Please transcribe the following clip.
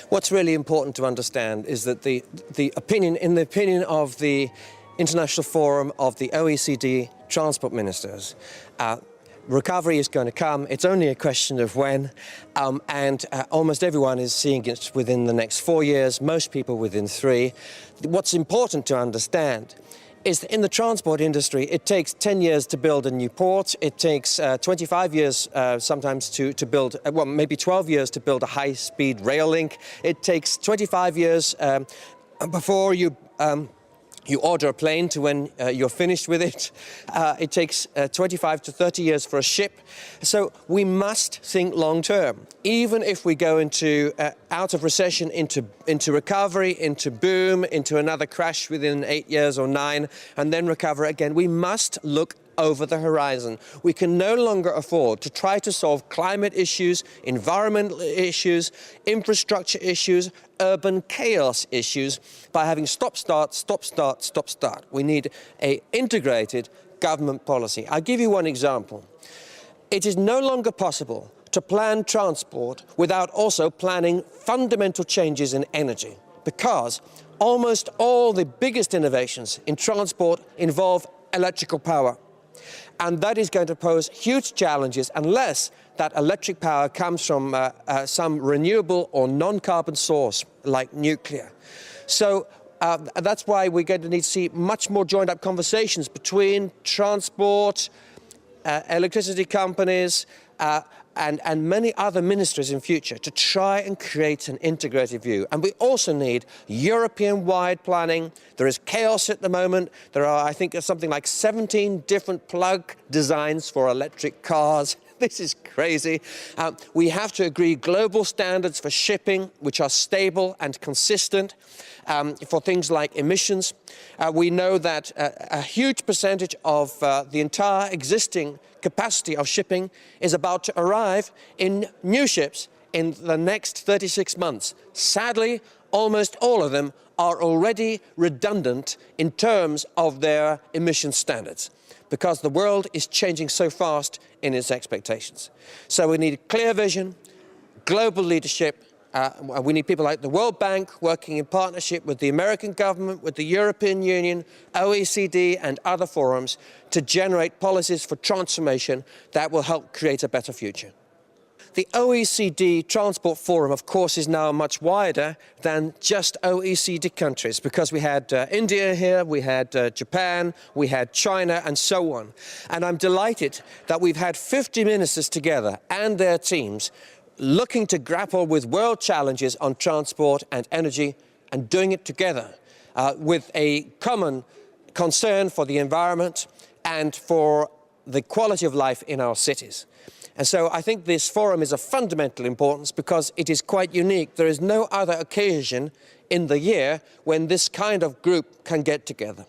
What's really important to understand is that in the opinion of the International Forum of the OECD Transport Ministers, recovery is going to come. It's only a question of when, and almost everyone is seeing it within the next 4 years, most people within 3. What's important to understand is that in the transport industry, it takes 10 years to build a new port. It takes 25 years sometimes to build, well, maybe 12 years to build a high-speed rail link. It takes 25 years before you order a plane to when you're finished with it. It takes 25 to 30 years for a ship. So we must think long term. Even if we go into out of recession, into recovery, into boom, into another crash within 8 years or 9, and then recover again, we must look over the horizon. We can no longer afford to try to solve climate issues, environmental issues, infrastructure issues, urban chaos issues by having stop, start, stop, start, stop, start. We need an integrated government policy. I'll give you one example. It is no longer possible to plan transport without also planning fundamental changes in energy, because almost all the biggest innovations in transport involve electrical power. And that is going to pose huge challenges unless that electric power comes from some renewable or non-carbon source like nuclear. So that's why we're going to need to see much more joined-up conversations between transport, electricity companies, and many other ministries in future to try and create an integrated view. And we also need European-wide planning. There is chaos at the moment. There are, I think, something like 17 different plug designs for electric cars. This is crazy. We have to agree global standards for shipping, which are stable and consistent, for things like emissions. We know that a huge percentage of the entire existing capacity of shipping is about to arrive in new ships in the next 36 months. Sadly, almost all of them are already redundant in terms of their emission standards, because the world is changing so fast in its expectations. So we need clear vision, global leadership. We need people like the World Bank working in partnership with the American government, with the European Union, OECD and other forums to generate policies for transformation that will help create a better future. The OECD Transport Forum, of course, is now much wider than just OECD countries, because we had India here, we had Japan, we had China, and so on. And I'm delighted that we've had 50 ministers together and their teams looking to grapple with world challenges on transport and energy, and doing it together with a common concern for the environment and for the quality of life in our cities. And so I think this forum is of fundamental importance because it is quite unique. There is no other occasion in the year when this kind of group can get together.